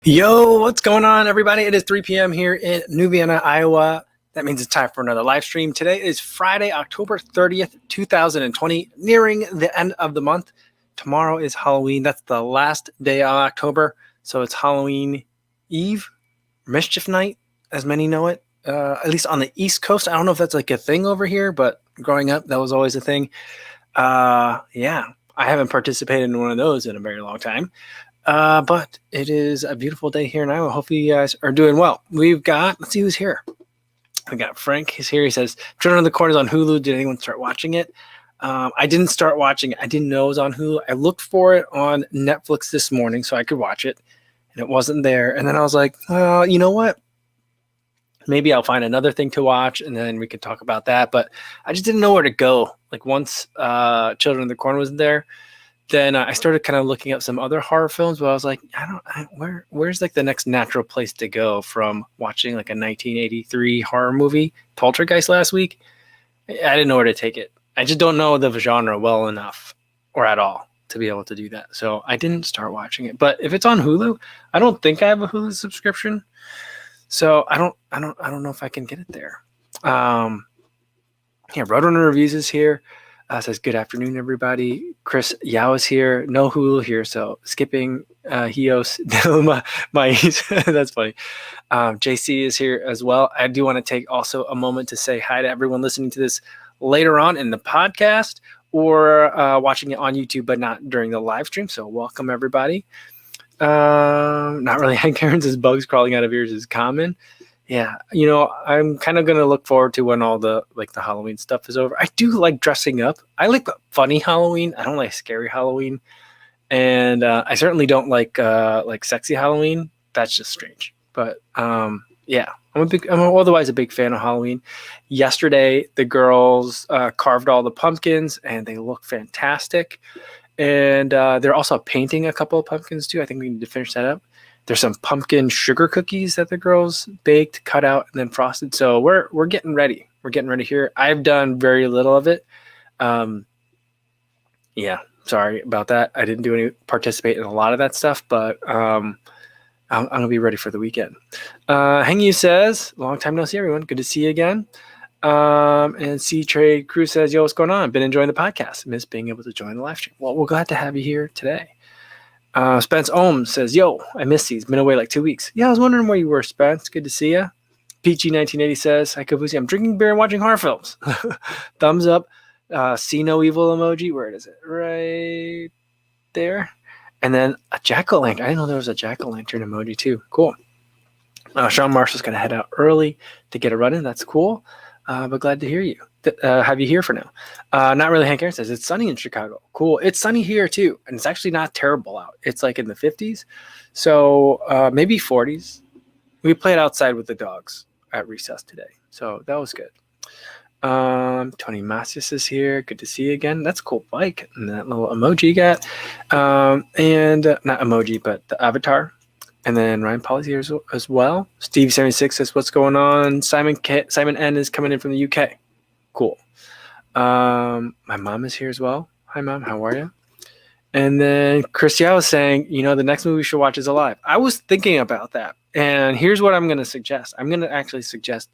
Yo, what's going on, everybody? It is 3 p.m. here in New Vienna, Iowa. That means it's time for another live stream. Today is Friday, October 30th, 2020, nearing the end of the month. Tomorrow is Halloween. That's the last day of October. So it's Halloween Eve, Mischief Night, as many know it, at least on the East Coast. I don't know if that's like a thing over here, but growing up, that was always a thing. Yeah, I haven't participated in one of those in a very long time. But it is a beautiful day here in Iowa. Hopefully you guys are doing well. Let's see who's here. We got Frank. He's here. He says, Children of the Corn is on Hulu. Did anyone start watching it? I didn't start watching it. I didn't know it was on Hulu. I looked for it on Netflix this morning so I could watch it, and it wasn't there. And then I was like, well, you know what? Maybe I'll find another thing to watch, and then we could talk about that. But I just didn't know where to go. Like once Children of the Corn was there, then I started kind of looking up some other horror films, but I was like, where's like the next natural place to go from watching like a 1983 horror movie, Poltergeist last week? I didn't know where to take it. I just don't know the genre well enough or at all to be able to do that. So I didn't start watching it. But if it's on Hulu, I don't think I have a Hulu subscription. So I don't know if I can get it there. Yeah, Roadrunner Reviews is here. Says, good afternoon, everybody. Chris Yao is here. No Hulu here, so skipping Hios. That's funny. JC is here as well. I do want to take also a moment to say hi to everyone listening to this later on in the podcast or watching it on YouTube, but not during the live stream. So welcome, everybody. Not really. Hank Aaron says, bugs crawling out of ears is common. Yeah, I'm kind of going to look forward to when all the Halloween stuff is over. I do like dressing up. I like funny Halloween. I don't like scary Halloween. And I certainly don't like sexy Halloween. That's just strange. But yeah, I'm otherwise a big fan of Halloween. Yesterday, the girls carved all the pumpkins and they look fantastic. And they're also painting a couple of pumpkins too. I think we need to finish that up. There's some pumpkin sugar cookies that the girls baked, cut out, and then frosted. So we're getting ready. We're getting ready here. I've done very little of it. Yeah, sorry about that. I didn't participate in a lot of that stuff, but I'm gonna be ready for the weekend. Hangyu says, long time no see, everyone. Good to see you again. And C Trade Cruz says, yo, what's going on? Been enjoying the podcast. Miss being able to join the live stream. Well, we're glad to have you here today. Spence Ohm says, yo, I missed these. Been away like 2 weeks. Yeah, I was wondering where you were, Spence. Good to see you. Peachy1980 says, hi, Kofuzi. I'm drinking beer and watching horror films. Thumbs up. See no evil emoji. Where is it? Right there. And then a jack-o'-lantern. I didn't know there was a jack-o'-lantern emoji too. Cool. Sean Marshall's going to head out early to get a run in. That's cool. But glad to hear you. Have you here for now? Not really. Hank Aaron says it's sunny in Chicago. Cool. It's sunny here too, and it's actually not terrible out. It's like in the 50s, so maybe 40s. We played outside with the dogs at recess today, so that was good. Tony Masius is here. Good to see you again. That's a cool bike and that little emoji you got, and not emoji, but the avatar. And then Ryan Paul's here as well. Steve76 says, what's going on? Simon N is coming in from the UK. Cool. My mom is here as well. Hi, Mom. How are you? And then Chris Yao is saying, the next movie we should watch is Alive. I was thinking about that. And here's what I'm going to suggest. I'm going to actually suggest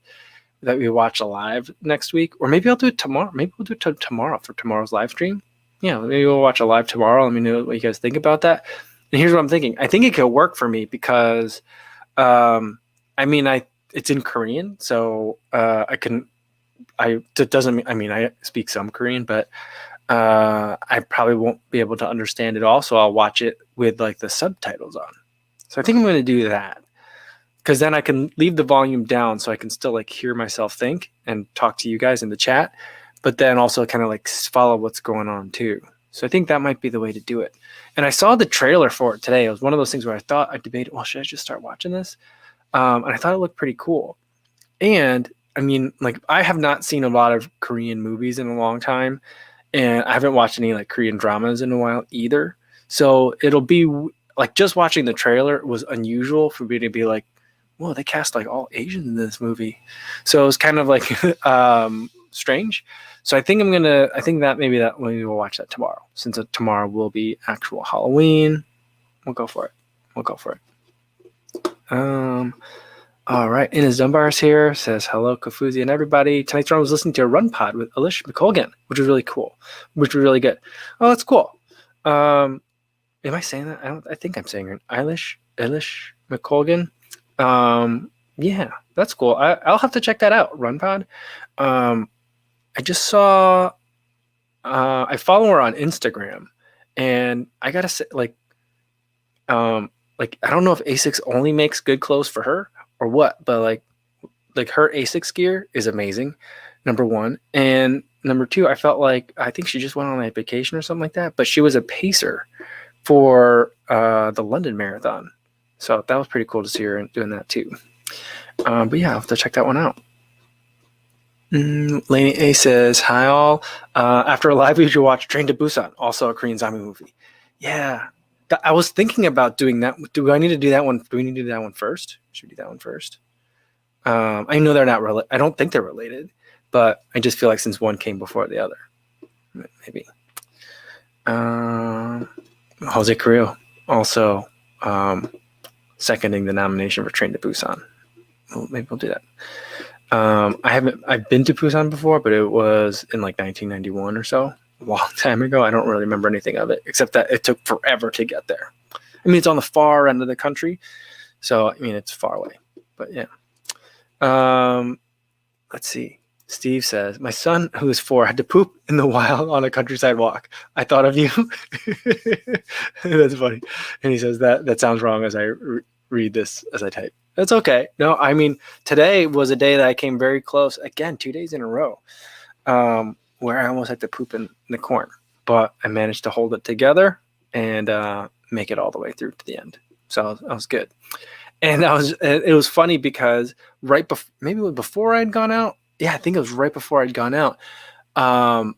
that we watch Alive next week. Or maybe I'll do it tomorrow. Maybe we'll do it tomorrow for tomorrow's live stream. Yeah, maybe we'll watch Alive tomorrow. Let me know what you guys think about that. And here's what I'm thinking. I think it could work for me because, it's in Korean, so I speak some Korean, but I probably won't be able to understand it all, so I'll watch it with the subtitles on. So I think I'm going to do that because then I can leave the volume down so I can still hear myself think and talk to you guys in the chat, but then also kind of follow what's going on too. So I think that might be the way to do it. And I saw the trailer for it today. It was one of those things where I debated, well, should I just start watching this? And I thought it looked pretty cool. And I have not seen a lot of Korean movies in a long time. And I haven't watched any Korean dramas in a while either. So it'll be just watching the trailer was unusual for me to be whoa, they cast all Asians in this movie. So it was kind of strange. So I think maybe we'll watch that tomorrow, since tomorrow will be actual Halloween. We'll go for it. We'll go for it. All right. Ines Dunbar's here. Says, hello, Kofuzi and everybody. Tonight's run was listening to a run pod with Alish McColgan, which was really cool, which was really good. Oh, that's cool. Am I saying that? I think I'm saying it. Alish McColgan. Yeah, that's cool. I'll have to check that out. Run pod. I just saw, I follow her on Instagram, and I gotta say, I don't know if Asics only makes good clothes for her or what, but like her Asics gear is amazing, number one. And number two, I think she just went on a vacation or something like that, but she was a pacer for the London Marathon. So that was pretty cool to see her doing that too. But yeah, I'll have to check that one out. Lainey A says, hi all. After a live, we should watch Train to Busan, also a Korean zombie movie. Yeah. I was thinking about doing that. Do I need to do that one? Do we need to do that one first? Should we do that one first? I know they're not related. I don't think they're related, but I just feel like since one came before the other, maybe. Jose Carrillo also seconding the nomination for Train to Busan. Well, maybe we'll do that. I've been to Busan before, but it was in like 1991 or so. A long time ago. I don't really remember anything of it, except that it took forever to get there. I mean, it's on the far end of the country, so I mean, it's far away. But yeah. Let's see. Steve says, my son, who is 4, had to poop in the wild on a countryside walk. I thought of you. That's funny. And he says that sounds wrong as I read this as I type. That's okay. No, I mean, today was a day that I came very close. Again, 2 days in a row. Where I almost had to poop in the corn, but I managed to hold it together and make it all the way through to the end. So that was good. And it was funny because maybe it was before I'd gone out. Yeah, I think it was right before I'd gone out. I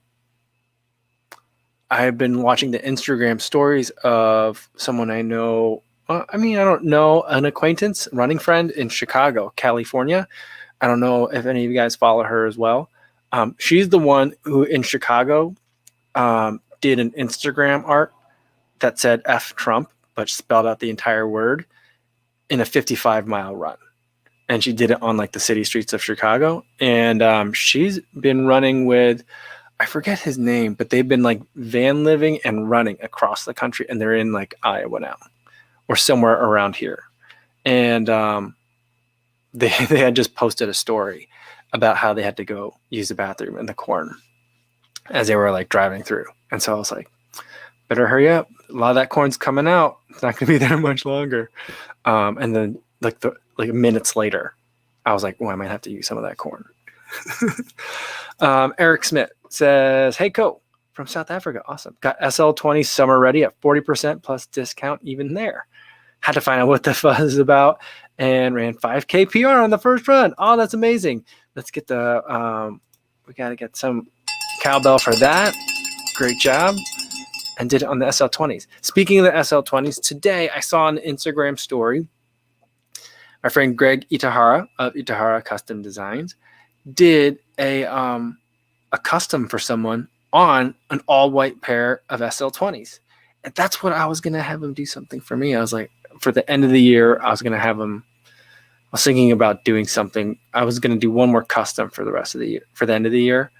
had been watching the Instagram stories of someone I know. I don't know, an acquaintance, running friend in Chicago, California. I don't know if any of you guys follow her as well. She's the one who in Chicago did an Instagram art that said F Trump, but spelled out the entire word in a 55-mile run. And she did it on like the city streets of Chicago. And she's been running with, I forget his name, but they've been like van living and running across the country. And they're in like Iowa now or somewhere around here. And they had just posted a story about how they had to go use the bathroom in the corn as they were like driving through. And so I was like, better hurry up. A lot of that corn's coming out. It's not going to be there much longer. And then like minutes later, I was like, well, I might have to use some of that corn. Eric Smith says, hey, Co from South Africa. Awesome. Got SL20 summer ready at 40% plus discount even there. Had to find out what the fuzz is about and ran 5K PR on the first run. Oh, that's amazing. Let's get we got to get some cowbell for that. Great job. And did it on the SL20s. Speaking of the SL20s, today I saw an Instagram story. My friend Greg Itahara of Itahara Custom Designs did a custom for someone on an all-white pair of SL20s. And that's what I was going to have him do something for me. I was like, for the end of the year, I was going to have him, I was thinking about doing something. I was going to do one more custom for the rest of the year, for the end of the year.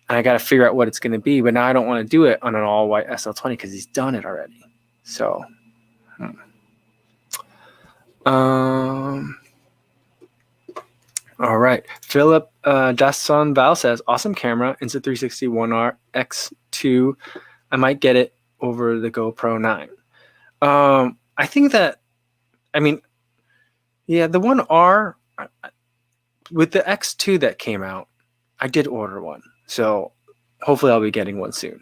And I got to figure out what it's going to be. But now I don't want to do it on an all-white SL20 because he's done it already. So, all right. Philip Dasson Val says, awesome camera, Insta360 1R X2. I might get it over the GoPro 9. I think that, I mean, yeah, the 1R, with the X2 that came out, I did order one. So hopefully I'll be getting one soon.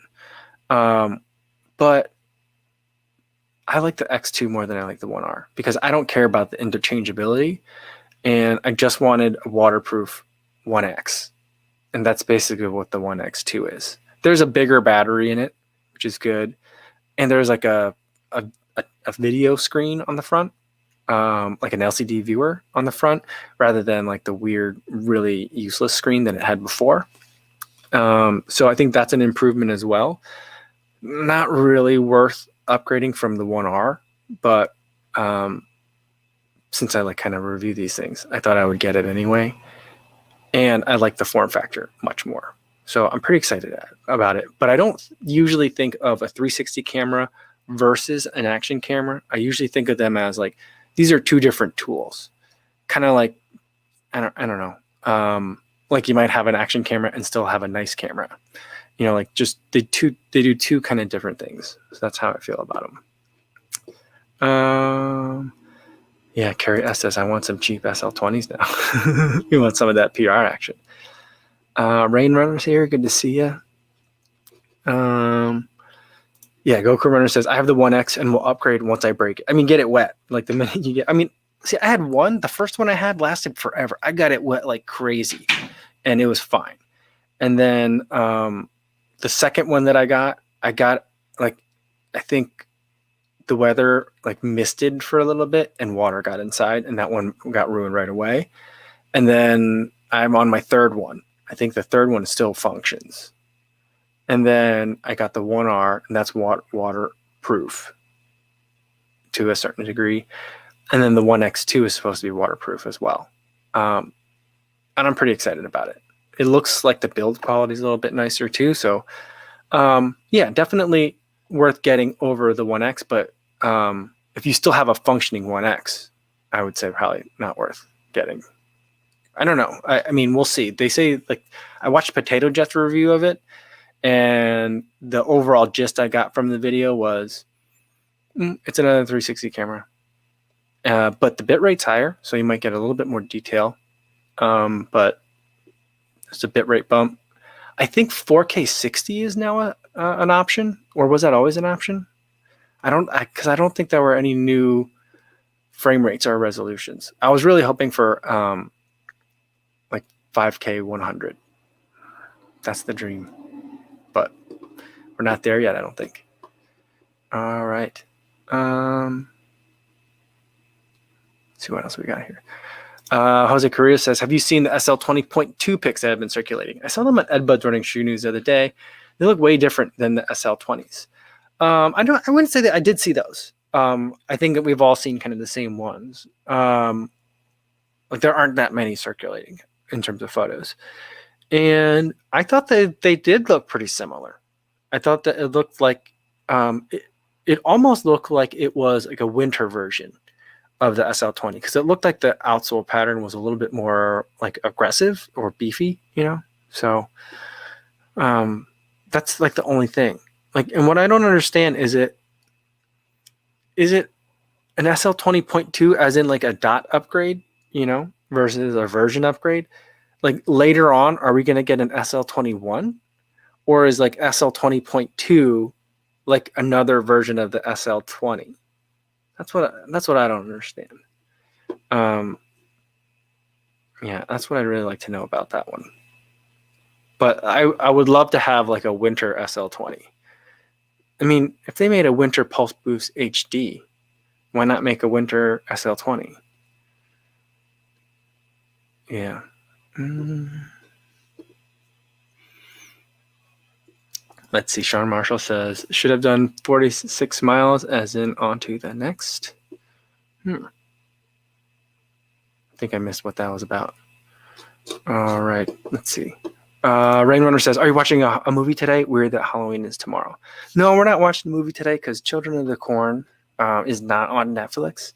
But I like the X2 more than I like the 1R because I don't care about the interchangeability. And I just wanted a waterproof 1X. And that's basically what the 1X2 is. There's a bigger battery in it, which is good. And there's like a video screen on the front, like an LCD viewer on the front, rather than like the weird, really useless screen that it had before. So I think that's an improvement as well. Not really worth upgrading from the 1R, but since I like kind of review these things, I thought I would get it anyway. And I like the form factor much more. So I'm pretty excited about it. But I don't usually think of a 360 camera versus an action camera. I usually think of them as like, these are two different tools. Kind of like, I don't know. Like you might have an action camera and still have a nice camera. You know, like just they do two kind of different things. So that's how I feel about them. Yeah, Carrie S says, I want some cheap SL20s now. You want some of that PR action. Rain Runner's here. Good to see you. Yeah, Goku Runner says, I have the 1X and will upgrade once I break it. I mean, get it wet. Like the minute you get, I mean, see, I had one. The first one I had lasted forever. I got it wet like crazy and it was fine. And then the second one that I got like, I think the weather like misted for a little bit and water got inside and that one got ruined right away. And then I'm on my third one. I think the third one still functions. And then I got the 1R and that's waterproof to a certain degree. And then the 1X2 is supposed to be waterproof as well. And I'm pretty excited about it. It looks like the build quality is a little bit nicer too. So yeah, definitely worth getting over the 1X. But if you still have a functioning 1X, I would say probably not worth getting. I don't know. I mean, we'll see. They say, like, I watched Potato Jet's review of it, and the overall gist I got from the video was it's another 360 camera. But the bit rate's higher, so you might get a little bit more detail. But it's a bit rate bump. I think 4K 60 is now an option, or was that always an option? Because I don't think there were any new frame rates or resolutions. I was really hoping for like 5K 100. That's the dream, but we're not there yet, I don't think. All right. Let's see what else we got here. Jose Correa says, have you seen the SL20.2 pics that have been circulating? I saw them at Edbud's Running Shoe News the other day. They look way different than the SL20s. I wouldn't say that I did see those. I think that we've all seen kind of the same ones. Like there aren't that many circulating in terms of photos. And I thought that they did look pretty similar. I thought that it looked like, it almost looked like it was like a winter version of the SL20 because it looked like the outsole pattern was a little bit more like aggressive or beefy, you know? So that's like the only thing. Like, and what I don't understand is it an SL20.2 as in like a dot upgrade, you know, versus a version upgrade? Like later on, are we going to get an SL21 or is like SL20.2 like another version of the SL20? That's what I don't understand. Yeah, that's what I'd really like to know about that one. But I would love to have like a winter SL20. I mean, if they made a winter Pulse Boost HD, why not make a winter SL20? Yeah. Let's see. Sean Marshall says, should have done 46 miles as in on to the next. I think I missed what that was about. All right. Let's see. Rainrunner says, are you watching a movie today? Weird that Halloween is tomorrow. No, we're not watching the movie today because Children of the Corn is not on Netflix.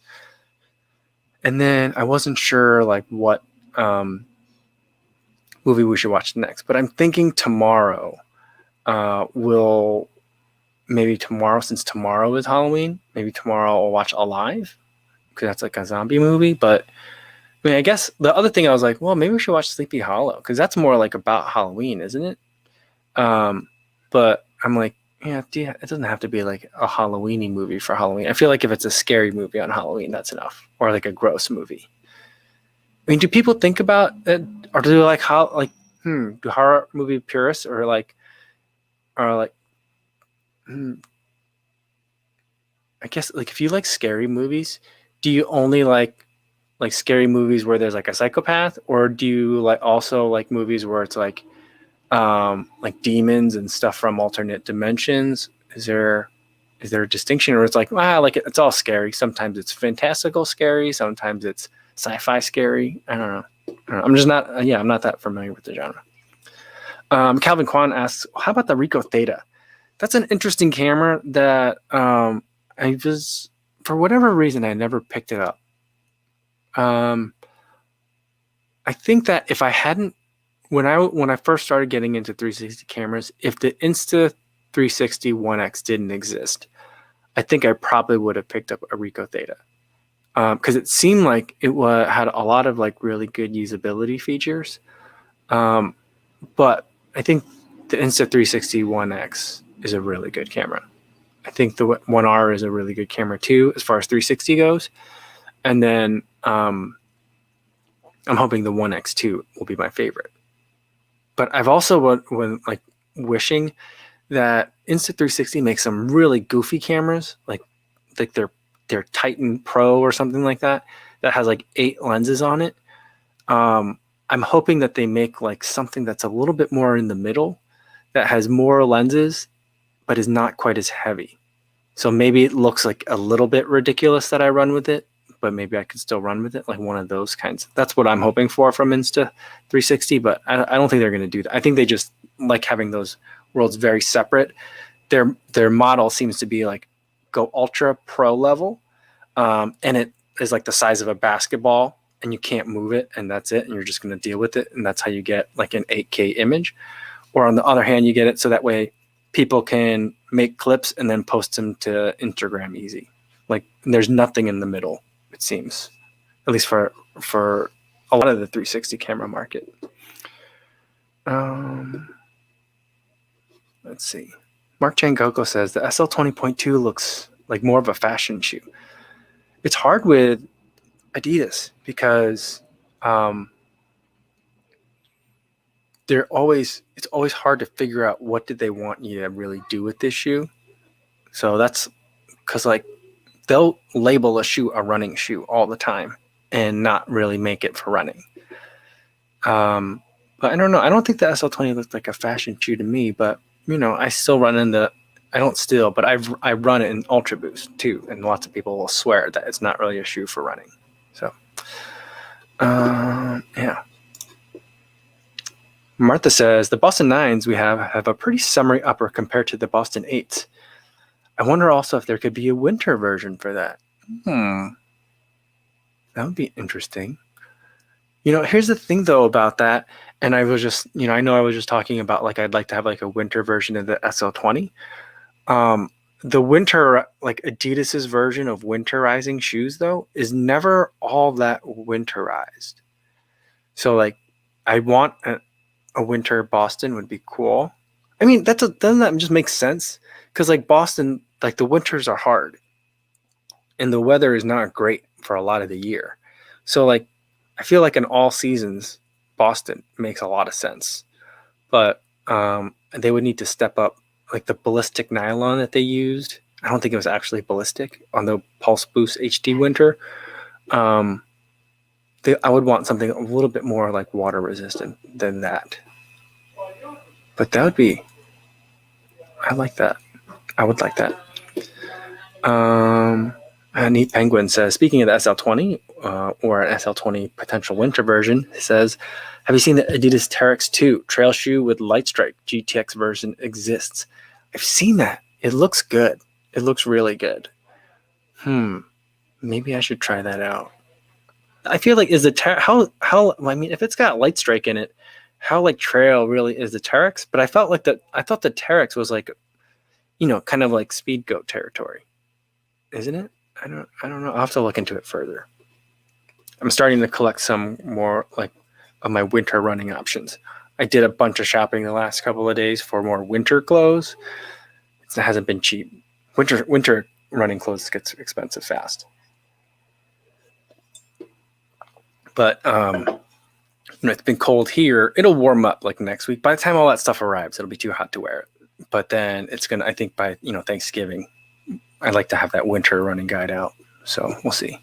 And then I wasn't sure like what movie we should watch next. But I'm thinking tomorrow. Maybe tomorrow, since tomorrow is Halloween, maybe tomorrow I'll watch Alive because that's like a zombie movie. But I mean, I guess the other thing I was like, well, maybe we should watch Sleepy Hollow because that's more like about Halloween, isn't it? But I'm like, yeah, it doesn't have to be like a Halloweeny movie for Halloween. I feel like if it's a scary movie on Halloween, that's enough, or like a gross movie. I mean, do people think about it, or do they like do horror movie purists or like I guess like if you like scary movies, do you only like scary movies where there's like a psychopath, or do you like also like movies where it's like demons and stuff from alternate dimensions? Is there Is there a distinction, or it's like, like it's all scary? Sometimes it's fantastical scary, sometimes it's sci-fi scary. I don't know. I'm just not. I'm not that familiar with the genre. Calvin Kwan asks, how about the Ricoh Theta? That's an interesting camera that I was, for whatever reason, I never picked it up. I think that if I hadn't, when I first started getting into 360 cameras, if the Insta360 1X didn't exist, I think I probably would have picked up a Ricoh Theta, because it seemed like it had a lot of like really good usability features. But I think the Insta360 1X is a really good camera. I think the 1R is a really good camera too, as far as 360 goes. And then I'm hoping the 1X2 will be my favorite. But I've also been like wishing that Insta360 makes some really goofy cameras, like their Titan Pro or something like that has like 8 lenses on it. I'm hoping that they make like something that's a little bit more in the middle, that has more lenses, but is not quite as heavy. So maybe it looks like a little bit ridiculous that I run with it, but maybe I could still run with it, like one of those kinds. That's what I'm hoping for from Insta360, but I don't think they're going to do that. I think they just like having those worlds very separate. Their model seems to be like go ultra pro level, and it is like the size of a basketball, and you can't move it, and that's it, and you're just going to deal with it, and that's how you get like an 8K image. Or on the other hand, you get it so that way people can make clips and then post them to Instagram easy. Like there's nothing in the middle, it seems, at least for a lot of the 360 camera market. Let's see. Mark Changoko says the SL20.2 looks like more of a fashion shoe. It's hard with Adidas because it's always hard to figure out what did they want you to really do with this shoe. So that's because like they'll label a shoe a running shoe all the time and not really make it for running. But I don't know. I don't think the SL20 looked like a fashion shoe to me, but I still run in but I run it in Ultra Boost too, and lots of people will swear that it's not really a shoe for running. So, yeah. Martha says the Boston 9s we have a pretty summery upper compared to the Boston 8s. I wonder also if there could be a winter version for that. That would be interesting. Here's the thing though about that, and I was just, I know I was just talking about like I'd like to have like a winter version of the SL20. The winter, like Adidas's version of winterizing shoes though, is never all that winterized. So like I want a winter Boston would be cool. I mean, doesn't that just make sense? Because like Boston, like the winters are hard and the weather is not great for a lot of the year. So like I feel like in all seasons, Boston makes a lot of sense. But they would need to step up like the ballistic nylon that they used. I don't think it was actually ballistic on the Pulse Boost HD winter. I would want something a little bit more like water resistant than that. But I like that. I would like that. Neat Penguin says, speaking of the SL20 or an SL20 potential winter version, says, have you seen the Adidas Terex 2 trail shoe with light strike GTX version exists? I've seen that. It looks good. It looks really good. Maybe I should try that out. I feel like if it's got light strike in it, how like trail really is the Terex? But I thought the Terex was like, kind of like speed goat territory, isn't it? I don't know. I'll have to look into it further. I'm starting to collect some more like of my winter running options. I did a bunch of shopping the last couple of days for more winter clothes. It hasn't been cheap. Winter running clothes gets expensive fast. But it's been cold here. It'll warm up like next week. By the time all that stuff arrives, it'll be too hot to wear it. But then it's gonna, I think by Thanksgiving, I'd like to have that winter running guide out. So we'll see.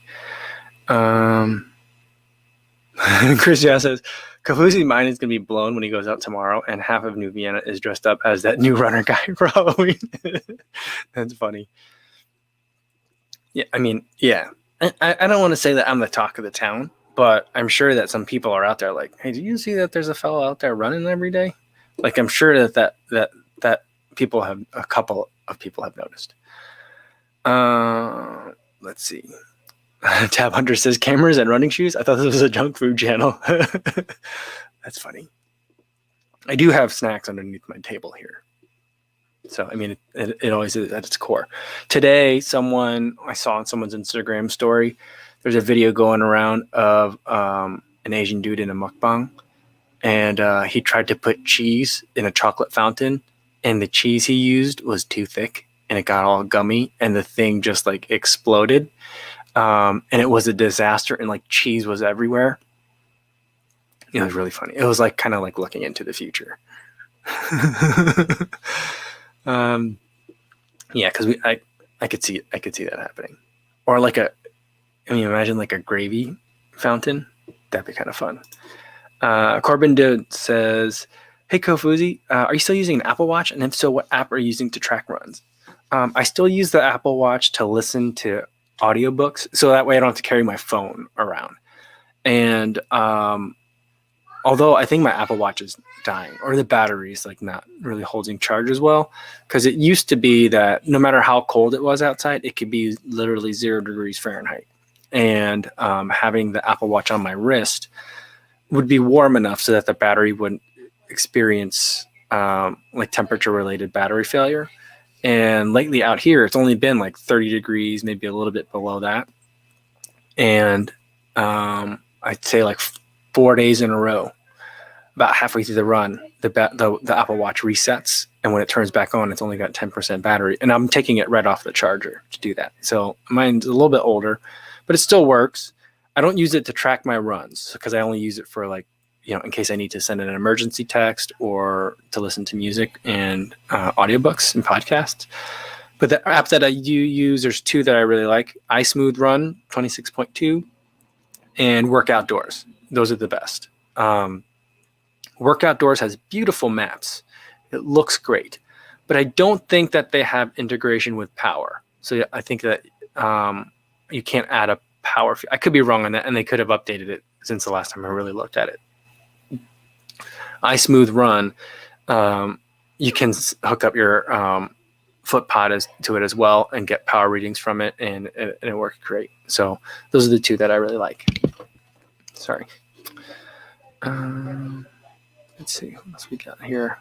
Chris Jazz says, Kofuzi's mind is going to be blown when he goes out tomorrow, and half of New Vienna is dressed up as that new runner guy for Halloween. That's funny. Yeah, I mean, yeah. I don't want to say that I'm the talk of the town, but I'm sure that some people are out there like, hey, do you see that there's a fellow out there running every day? Like, I'm sure that people have, a couple of people have noticed. Let's see. Tab Hunter says cameras and running shoes. I thought this was a junk food channel. That's funny. I do have snacks underneath my table here. So, I mean, it always is at its core. Today, I saw on someone's Instagram story, there's a video going around of an Asian dude in a mukbang. And he tried to put cheese in a chocolate fountain. And the cheese he used was too thick. And it got all gummy. And the thing just like exploded. And it was a disaster. And like cheese was everywhere. It was really funny. It was like kind of like looking into the future. Yeah, because I could see that happening, or like imagine like a gravy fountain. That'd be kind of fun. Corbin Dude says, "Hey Kofuzi, are you still using an Apple Watch? And if so, what app are you using to track runs?" I still use the Apple Watch to listen to audiobooks, so that way I don't have to carry my phone around. And although I think my Apple Watch is dying, or the battery is like not really holding charge as well, because it used to be that no matter how cold it was outside, it could be literally 0 degrees Fahrenheit. And having the Apple Watch on my wrist would be warm enough so that the battery wouldn't experience like temperature related battery failure. And lately out here, it's only been like 30 degrees, maybe a little bit below that. And I'd say like 4 days in a row, about halfway through the run, the Apple Watch resets, and when it turns back on, it's only got 10% battery, and I'm taking it right off the charger to do that. So mine's a little bit older, but it still works. I don't use it to track my runs because I only use it for like, in case I need to send an emergency text or to listen to music and audiobooks and podcasts. But the apps that I do use, there's two that I really like: iSmooth Run 26.2 and Work Outdoors. Those are the best. Work Outdoors has beautiful maps. It looks great, but I don't think that they have integration with power. So I think that you can't add a power. I could be wrong on that, and they could have updated it since the last time I really looked at it. iSmooth Run, you can hook up your foot pod to it as well and get power readings from it, and it works great. So those are the two that I really like. Sorry. Let's see what else we got here.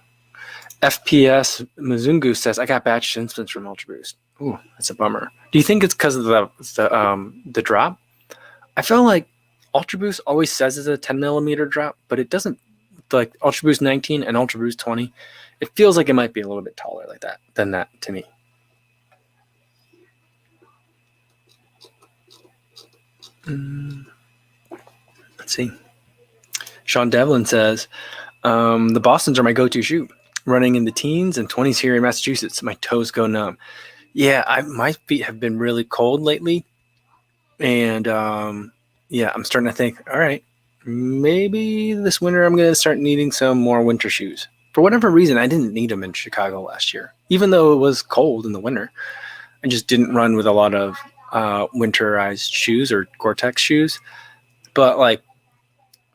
FPS Muzungu says, "I got batched instance from Ultra Boost." Ooh, that's a bummer. Do you think it's because of the drop? I feel like Ultra Boost always says it's a 10 millimeter drop, but it doesn't. Like Ultra Boost 19 and Ultra Boost 20, it feels like it might be a little bit taller like that than that to me. Let's see. Sean Devlin says, "The Bostons are my go-to shoe. Running in the teens and 20s here in Massachusetts, my toes go numb." Yeah, my feet have been really cold lately, and yeah, I'm starting to think, all right, maybe this winter I'm going to start needing some more winter shoes. For whatever reason, I didn't need them in Chicago last year, even though it was cold in the winter. I just didn't run with a lot of winterized shoes or Gore-Tex shoes, but like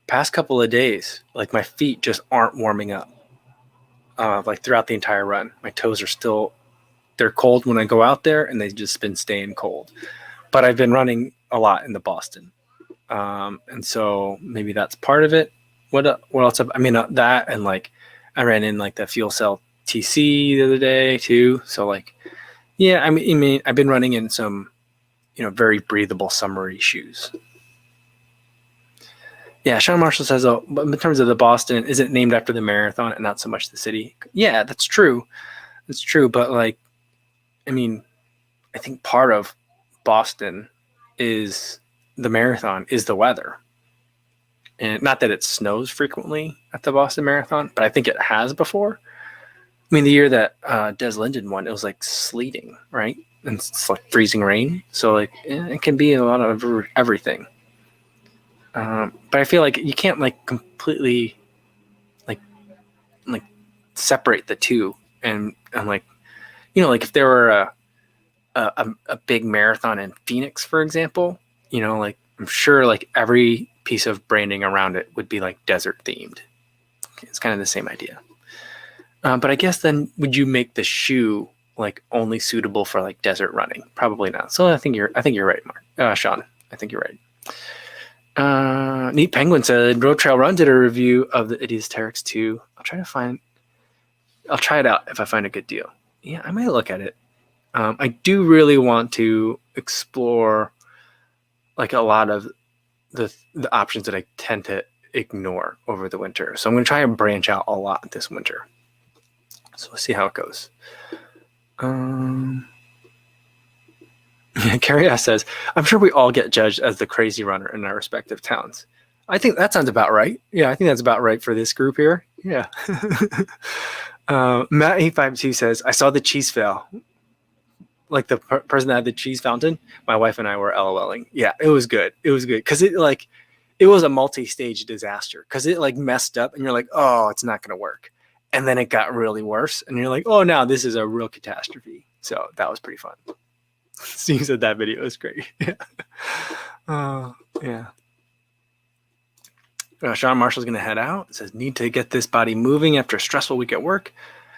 past couple of days, like my feet just aren't warming up. Like throughout the entire run, my toes are they're cold when I go out there, and they've just been staying cold. But I've been running a lot in the Boston, and so maybe that's part of it. What else? That, and like I ran in like the Fuel Cell TC the other day too. So like, yeah, I mean I've been running in some, very breathable summery shoes. Yeah, Sean Marshall says, "Oh, but in terms of the Boston, is it named after the marathon and not so much the city?" Yeah, that's true. It's true, but like, I mean, I think part of Boston is the marathon is the weather. And not that it snows frequently at the Boston Marathon, but I think it has before. I mean, the year that Des Linden won, it was like sleeting, right? And it's like freezing rain. So like it can be a lot of everything. But I feel like you can't like completely like separate the two. And like, like if there were a big marathon in Phoenix, for example, like I'm sure like every piece of branding around it would be like desert themed. It's kind of the same idea. But I guess then would you make the shoe like only suitable for like desert running? Probably not. So I think you're right, Mark. Sean, I think you're right. Neat Penguin said Road Trail Run did a review of the Adidas Terex 2. I'll try it out if I find a good deal. Yeah, I might look at it. I do really want to explore like a lot of the options that I tend to ignore over the winter. So I'm going to try and branch out a lot this winter. So we'll see how it goes. Carrie S says, I'm sure we all get judged as the crazy runner in our respective towns. I think that sounds about right. Yeah, I think that's about right for this group here. Yeah. Matt852 says, I saw the cheese fail. Like the person that had the cheese fountain, my wife and I were LOLing. Yeah, it was good. It was good because it was a multi-stage disaster because it like messed up and you're like, oh, it's not going to work. And then it got really worse and you're like, oh, now this is a real catastrophe. So that was pretty fun. Steve said that video was great. Yeah. Yeah. Sean Marshall's going to head out. It says, need to get this body moving after a stressful week at work.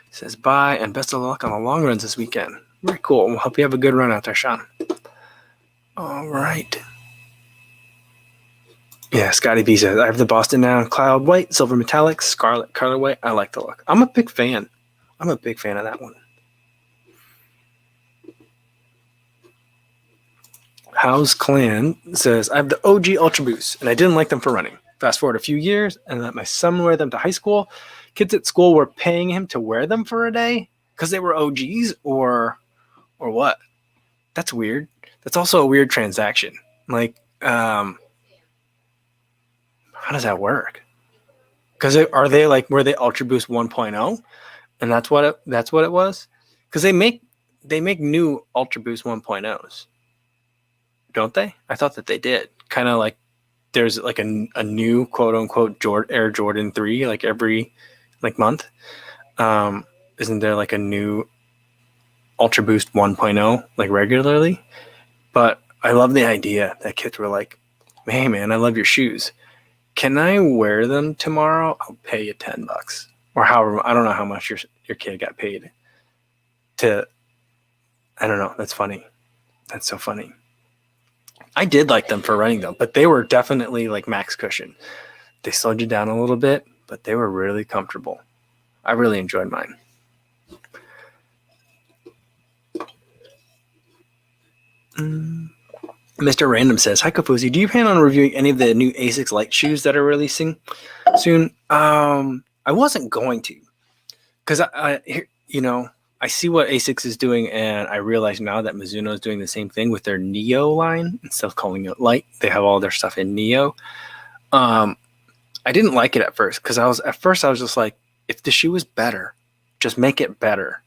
It says, bye and best of luck on the long runs this weekend. Very cool. We'll hope you have a good run out there, Sean. All right. Yeah, Scotty B says, I have the Boston now. Cloud white, silver metallic, scarlet colorway. I like the look. I'm a big fan. I'm a big fan of that one. House Clan says, I have the OG Ultra Boost, and I didn't like them for running. Fast forward a few years, and let my son wear them to high school. Kids at school were paying him to wear them for a day because they were OGs, or what? That's weird. That's also a weird transaction. Like, how does that work? Because were they Ultra Boost 1.0, and that's what it was? Because they make new Ultra Boost 1.0s, don't they? I thought that they did. Kind of like there's like a new quote unquote Air Jordan 3 like every like month. Isn't there like a new Ultra Boost 1.0 like regularly? But I love the idea that kids were like, hey man, I love your shoes. Can I wear them tomorrow? I'll pay you $10 or however. I don't know how much your kid got paid to. I don't know. That's funny. That's so funny. I did like them for running though, but they were definitely like max cushion. They slowed you down a little bit, but they were really comfortable. I really enjoyed mine. Mr. Random says, hi Kofuzi, do you plan on reviewing any of the new Asics light shoes that are releasing soon? I wasn't going to, because I see what Asics is doing, and I realize now that Mizuno is doing the same thing with their Neo line instead of calling it light. They have all their stuff in Neo. I didn't like it at first because I was just like, if the shoe is better, just make it better,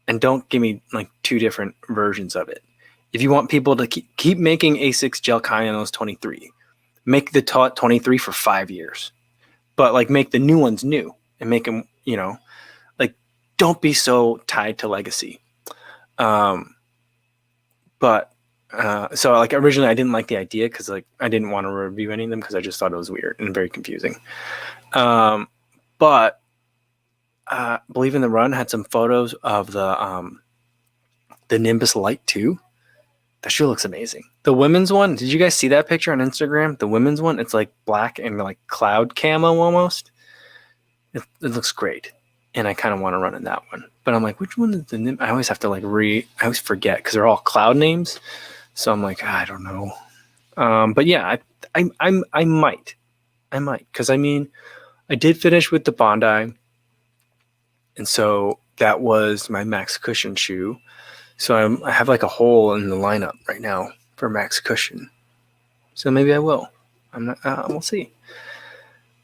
and don't give me like two different versions of it. If you want people to keep making Asics Gel Kainos 23, make the 23 for 5 years, but like make the new ones new and make them, like don't be so tied to legacy. So like originally I didn't like the idea because like I didn't want to review any of them because I just thought it was weird and very confusing. But Believe in the Run had some photos of the Nimbus Light 2. That shoe looks amazing. The women's one, did you guys see that picture on Instagram? The women's one, it's like black and like cloud camo almost. It looks great. And I kind of want to run in that one. But I'm like, which one is the Nimbus? I always have to like I always forget because they're all cloud names. So I'm like, I don't know. But yeah, I might. Because I mean, I did finish with the Bondi. And so that was my max cushion shoe. So I have like a hole in the lineup right now for max cushion. So maybe I will. We'll see.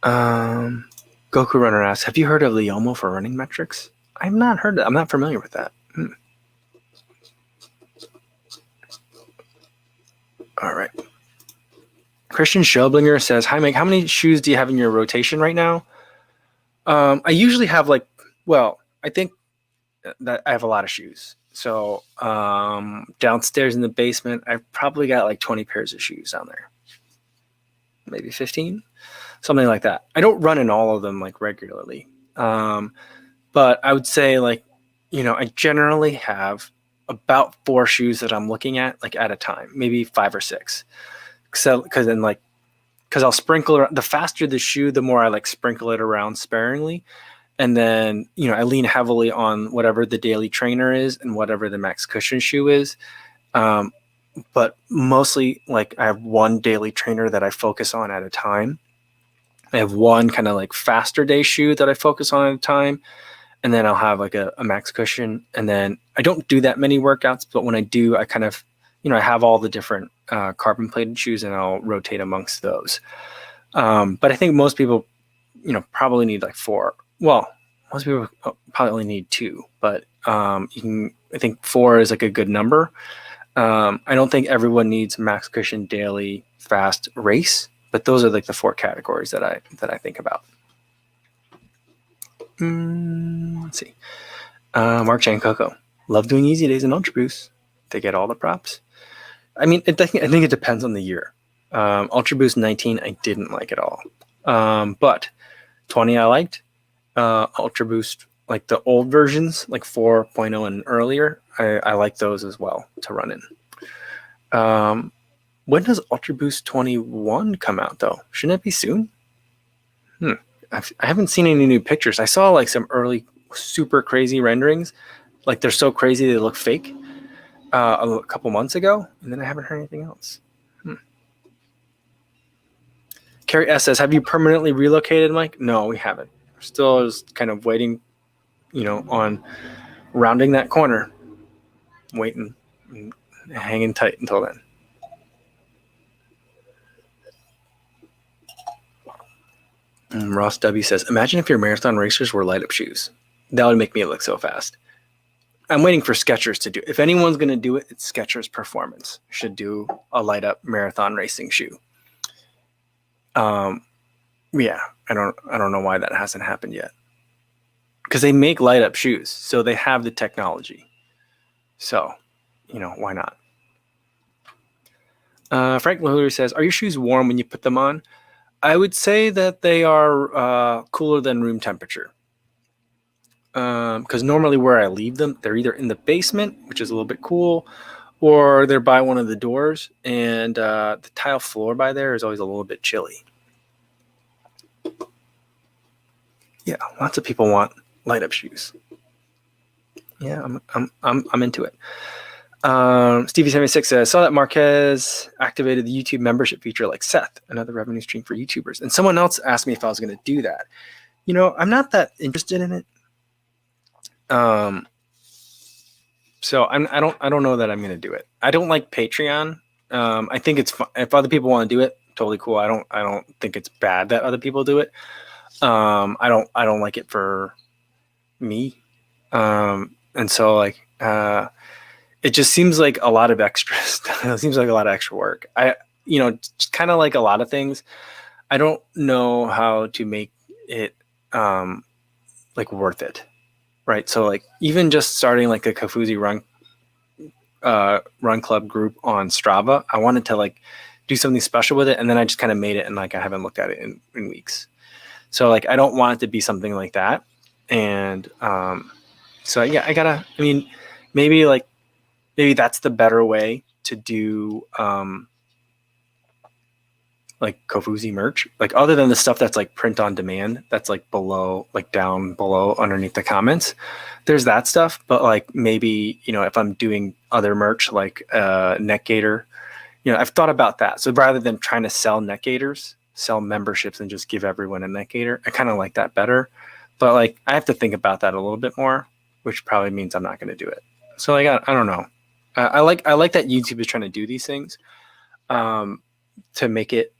Goku Runner asks, have you heard of Leomo for running metrics? I've not heard that. I'm not familiar with that. All right. Christian Schoblinger says, "Hi Mike, how many shoes do you have in your rotation right now?" I usually have I think that I have a lot of shoes. So downstairs in the basement, I've probably got like 20 pairs of shoes down there, maybe 15, something like that. I don't run in all of them like regularly, but I would say I generally have about 4 shoes that I'm looking at like at a time, maybe 5 or 6. So because I'll sprinkle the faster the shoe, the more I like sprinkle it around sparingly. And then, I lean heavily on whatever the daily trainer is and whatever the max cushion shoe is. But mostly like I have one daily trainer that I focus on at a time. I have one kind of like faster day shoe that I focus on at a time. And then I'll have like a max cushion. And then I don't do that many workouts, but when I do, I kind of, I have all the different carbon plated shoes and I'll rotate amongst those. But I think most people, probably need like 4. Well, most people probably only need 2, but I think 4 is like a good number. I don't think everyone needs max cushion daily fast race, but those are like the 4 categories that I think about. Let's see. Mark Chan Coco, love doing easy days in Ultra Boost. They get all the props. I mean, I think it depends on the year. Ultra Boost 19, I didn't like at all. But 20 I liked. Ultra Boost, like the old versions, like 4.0 and earlier, I like those as well to run in. When does Ultra Boost 21 come out though? Shouldn't it be soon? I haven't seen any new pictures. I saw like some early super crazy renderings. Like they're so crazy they look fake a couple months ago, and then I haven't heard anything else. Carrie S says, have you permanently relocated, Mike? No, we haven't. We're still just kind of waiting, on rounding that corner, waiting and hanging tight until then. And Ross W says, imagine if your marathon racers were light up shoes. That would make me look so fast. I'm waiting for Skechers to do it. If anyone's going to do it, it's Skechers Performance. Should do a light up marathon racing shoe. Yeah, I don't know why that hasn't happened yet. Because they make light up shoes, so they have the technology. So, why not? Frank Lahulu says, are your shoes warm when you put them on? I would say that they are cooler than room temperature. Because normally where I leave them, they're either in the basement, which is a little bit cool, or they're by one of the doors, and the tile floor by there is always a little bit chilly. Yeah, lots of people want light up shoes. Yeah, I'm into it. Stevie76 says, saw that Marquez activated the YouTube membership feature like Seth, another revenue stream for YouTubers. And someone else asked me if I was going to do that. I'm not that interested in it. So I don't know that I'm going to do it. I don't like Patreon. I think it's fun. If other people want to do it, totally cool. I don't think it's bad that other people do it. I don't like it for me. And so it just seems like a lot of extras. It seems like a lot of extra work. Kind of like a lot of things. I don't know how to make it worth it. Right. So even just starting a Kofuzi Run Club group on Strava, I wanted to do something special with it. And then I just kind of made it and I haven't looked at it in weeks. So I don't want it to be something like that. And so yeah, maybe that's the better way to do Kofuzi merch, other than the stuff that's print on demand, that's below, down below underneath the comments. There's that stuff, but maybe if I'm doing other merch neck gaiter, I've thought about that. So rather than trying to sell neck gaiters, sell memberships and just give everyone a neck gaiter, I kind of like that better. But I have to think about that a little bit more, which probably means I'm not going to do it. So I don't know. I like that YouTube is trying to do these things to make it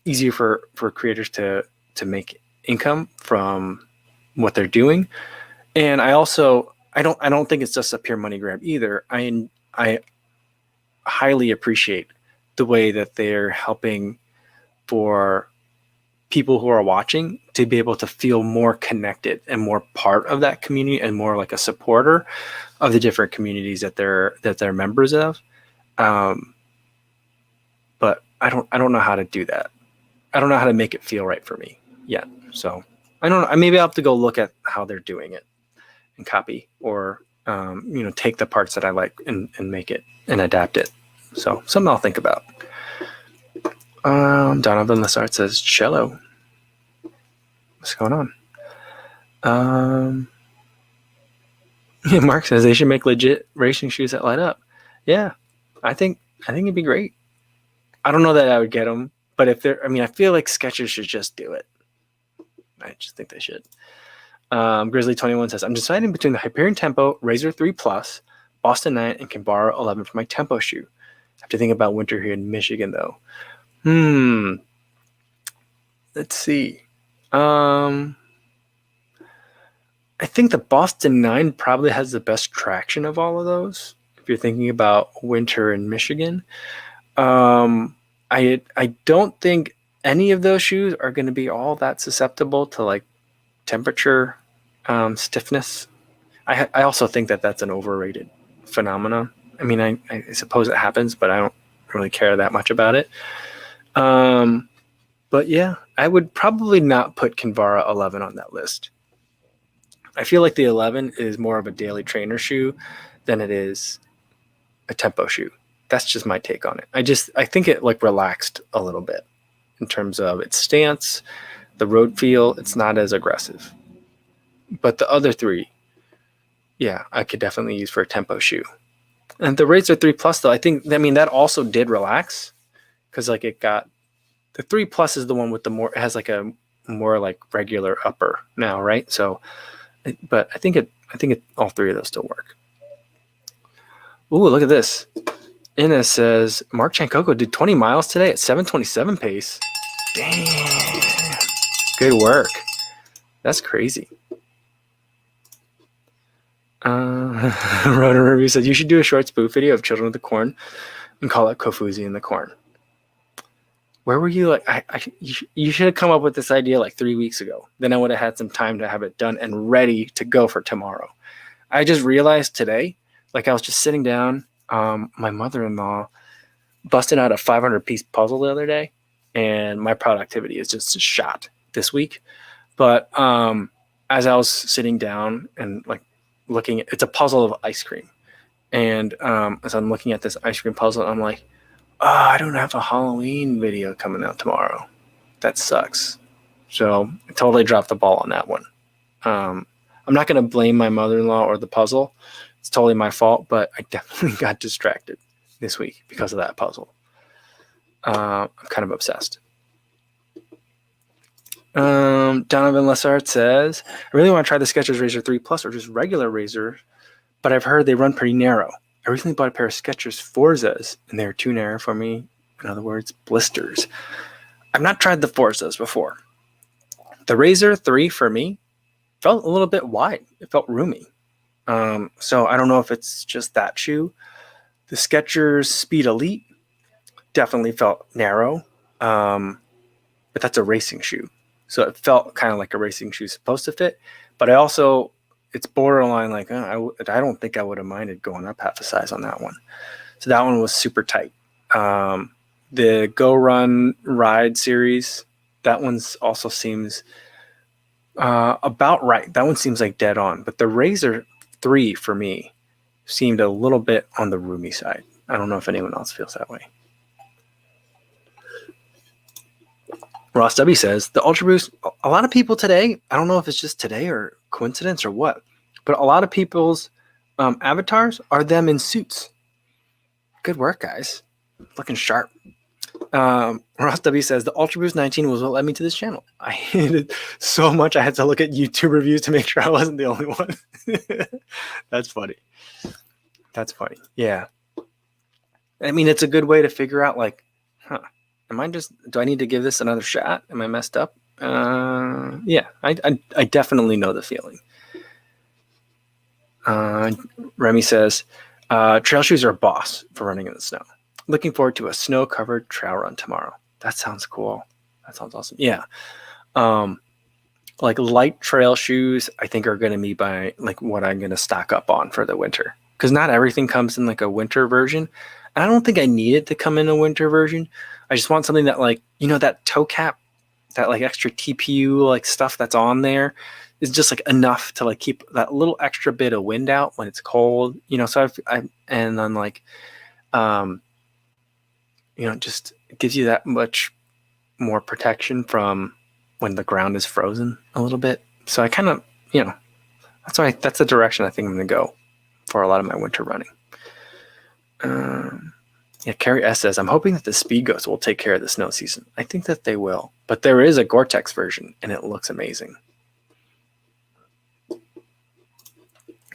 easier for creators to make income from what they're doing. And I don't think it's just a pure money grab either. I highly appreciate the way that they're helping for people who are watching to be able to feel more connected and more part of that community and more like a supporter of the different communities that they're members of. But I don't know how to do that. I don't know how to make it feel right for me yet. So I don't know. Maybe I'll have to go look at how they're doing it and copy, or take the parts that I like and make it and adapt it. So something I'll think about. Donovan Lassard says cello. What's going on? Yeah, Mark says they should make legit racing shoes that light up. Yeah, I think it'd be great. I don't know that I would get them, but if they're, I feel like Skechers should just do it. I just think they should. Grizzly21 says, I'm deciding between the Hyperion Tempo, Razor 3 Plus, Boston 9, and Kimbara 11 for my Tempo shoe. I have to think about winter here in Michigan, though. Let's see. I think the Boston 9 probably has the best traction of all of those, if you're thinking about winter in Michigan. I don't think any of those shoes are going to be all that susceptible to like temperature stiffness. I also think that that's an overrated phenomenon. I suppose it happens, but I don't really care that much about it. But yeah, I would probably not put Kinvara 11 on that list. I feel like the 11 is more of a daily trainer shoe than it is a tempo shoe. That's just my take on it. I think it like relaxed a little bit in terms of its stance, the road feel. It's not as aggressive. But the other three, yeah, I could definitely use for a tempo shoe. And the Razor 3 Plus, though, that also did relax, because like it got, the 3 Plus is the one with it has like a more like regular upper now, right? So, but I think all three of those still work. Ooh, look at this. Ina says, Mark Chankoko did 20 miles today at 7:27 pace. Damn. Good work. That's crazy. Ronan Review said, you should do a short spoof video of Children of the Corn and call it Kofuzi and the Corn. Where were you? You should have come up with this idea like 3 weeks ago. Then I would have had some time to have it done and ready to go for tomorrow. I just realized today, like I was just sitting down, my mother-in-law busted out a 500-piece puzzle the other day, and my productivity is just shot this week. But as I was sitting down and like looking, it's a puzzle of ice cream. And as I'm looking at this ice cream puzzle, I'm like, oh, I don't have a Halloween video coming out tomorrow. That sucks. So I totally dropped the ball on that one. I'm not going to blame my mother-in-law or the puzzle. It's totally my fault, but I definitely got distracted this week because of that puzzle. I'm kind of obsessed. Donovan Lessard says, I really want to try the Skechers Razor 3 Plus or just regular Razor, but I've heard they run pretty narrow. I recently bought a pair of Skechers Forzas, and they're too narrow for me. In other words, blisters. I've not tried the Forzas before. The Razor 3 for me felt a little bit wide. It felt roomy. So I don't know if it's just that shoe. The Skechers Speed Elite definitely felt narrow, but that's a racing shoe. So it felt kind of like a racing shoe supposed to fit. But it's borderline like, I don't think I would have minded going up half a size on that one. So that one was super tight. The Go Run Ride series, that one's also seems about right. That one seems like dead on. But the Razor 3 for me seemed a little bit on the roomy side. I don't know if anyone else feels that way. Ross W says, the Ultra Boost, a lot of people today, I don't know if it's just today or coincidence or what, but a lot of people's avatars are them in suits. Good work, guys. Looking sharp. Ross W says, the Ultra Boost 19 was what led me to this channel. I hated it so much I had to look at YouTube reviews to make sure I wasn't the only one. That's funny. Yeah. It's a good way to figure out like, do I need to give this another shot? Am I messed up? Yeah, I definitely know the feeling. Remy says, trail shoes are a boss for running in the snow. Looking forward to a snow-covered trail run tomorrow. That sounds cool. That sounds awesome. Yeah. Like light trail shoes, I think are going to be like what I'm going to stock up on for the winter. Because not everything comes in like a winter version. And I don't think I need it to come in a winter version. I just want something that like, that toe cap, that like extra TPU like stuff that's on there is just like enough to like keep that little extra bit of wind out when it's cold, so and then like, just gives you that much more protection from when the ground is frozen a little bit. So I kind of, that's the direction I think I'm going to go for a lot of my winter running. Carrie S says, I'm hoping that the Speed Ghost will take care of the snow season. I think that they will, but there is a Gore-Tex version and it looks amazing.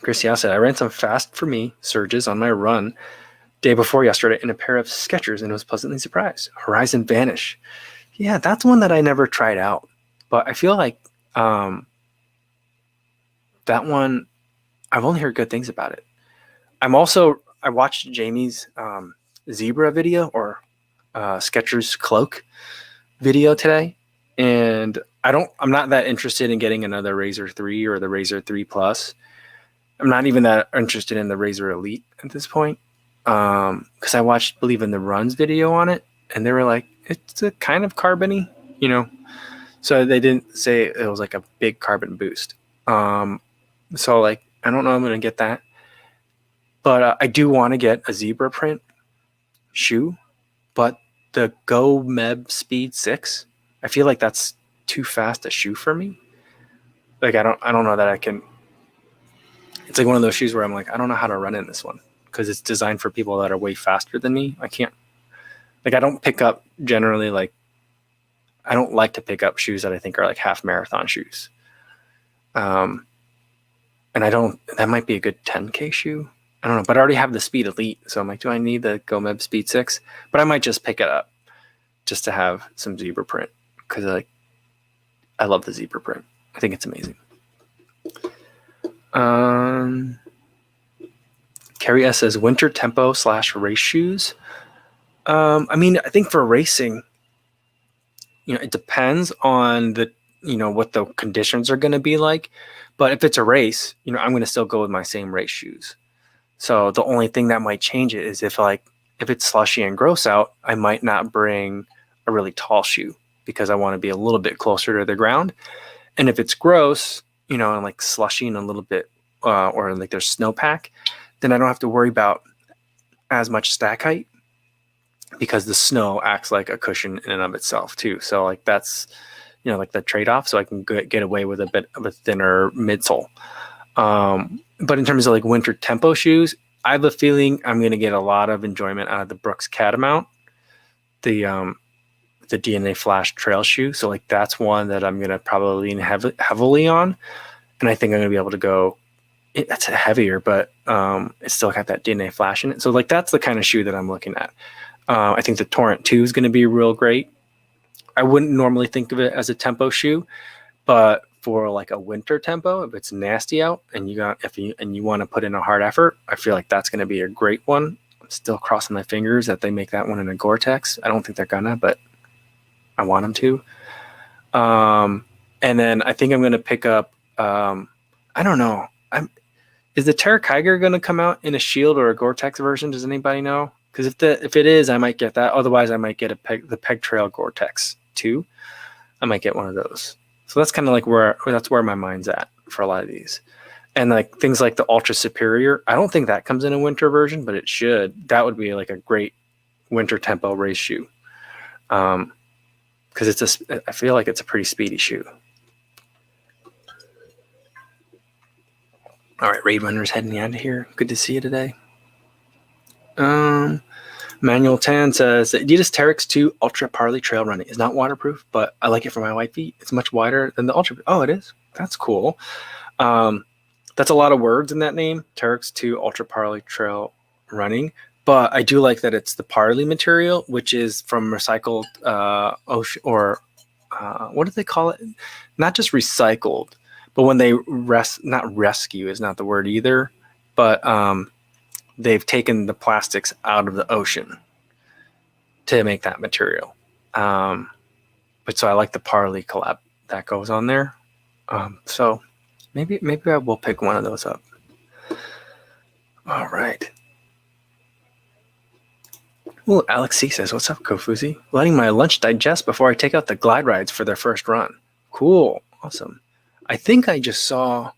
Christian said, I ran some Fast for Me surges on my run day before yesterday in a pair of Skechers and was pleasantly surprised. Horizon Vanish. Yeah, that's one that I never tried out, but I feel like that one, I've only heard good things about it. I watched Jamie's zebra video or Skechers cloak video today, and I'm not that interested in getting another Razor 3 or the Razor 3 Plus. I'm not even that interested in the Razor Elite at this point, because I watched Believe in the Runs video on it, and they were like, it's a kind of carbony, so they didn't say it was like a big carbon boost. So like, I don't know I'm going to get that, but I do want to get a zebra print shoe, but the Go Meb Speed 6, I feel like that's too fast a shoe for me. Like, I don't know that I can. It's like one of those shoes where I'm like, I don't know how to run in this one because it's designed for people that are way faster than me. I can't, like, I don't pick up generally, like, I don't like to pick up shoes that I think are like half marathon shoes. And that might be a good 10K shoe. I don't know, but I already have the Speed Elite. So I'm like, do I need the Go Meb Speed 6? But I might just pick it up just to have some zebra print because I love the zebra print. I think it's amazing. Carrie S says winter tempo / race shoes. I think for racing, it depends on what the conditions are going to be like. But if it's a race, I'm going to still go with my same race shoes. So the only thing that might change it is if it's slushy and gross out, I might not bring a really tall shoe because I want to be a little bit closer to the ground. And if it's gross, and like slushy and a little bit, or like there's snowpack, then I don't have to worry about as much stack height because the snow acts like a cushion in and of itself too. So like that's, like the trade-off. So I can get away with a bit of a thinner midsole. But in terms of like winter tempo shoes, I have a feeling I'm going to get a lot of enjoyment out of the Brooks Catamount, the DNA Flash trail shoe. So like that's one that I'm going to probably lean heavily on. And I think I'm going to be able to go, that's heavier, but it's still got that DNA Flash in it. So like that's the kind of shoe that I'm looking at. I think the Torrent 2 is going to be real great. I wouldn't normally think of it as a tempo shoe, but for like a winter tempo, if it's nasty out and you want to put in a hard effort, I feel like that's going to be a great one. I'm still crossing my fingers that they make that one in a Gore-Tex. I don't think they're gonna, but I want them to. And then I think I'm going to pick up, I don't know. Is the Terra Kiger going to come out in a Shield or a Gore-Tex version? Does anybody know? Because if it is, I might get that. Otherwise, I might get the Peg Trail Gore-Tex too. I might get one of those. So that's kind of like that's where my mind's at for a lot of these. And like things like the Ultra Superior, I don't think that comes in a winter version, but it should. That would be like a great winter tempo race shoe. Because I feel like it's a pretty speedy shoe. All right, Raid Runner's heading out of here. Good to see you today. Manuel Tan says Adidas Terex 2 Ultra Parley Trail Running is not waterproof, but I like it for my white feet. It's much wider than the Ultra. Oh, it is? That's cool. That's a lot of words in that name. Terex 2 Ultra Parley Trail Running. But I do like that it's the Parley material, which is from recycled ocean, or what do they call it? Not just recycled, but when they not rescue is not the word either, but they've taken the plastics out of the ocean. to make that material. But so I like the Parley collab that goes on there. So maybe I will pick one of those up. All right. Ooh, Alex C says, "What's up, Kofuzi? Letting my lunch digest before I take out the glide rides for their first run." Cool. Awesome. I think I just saw...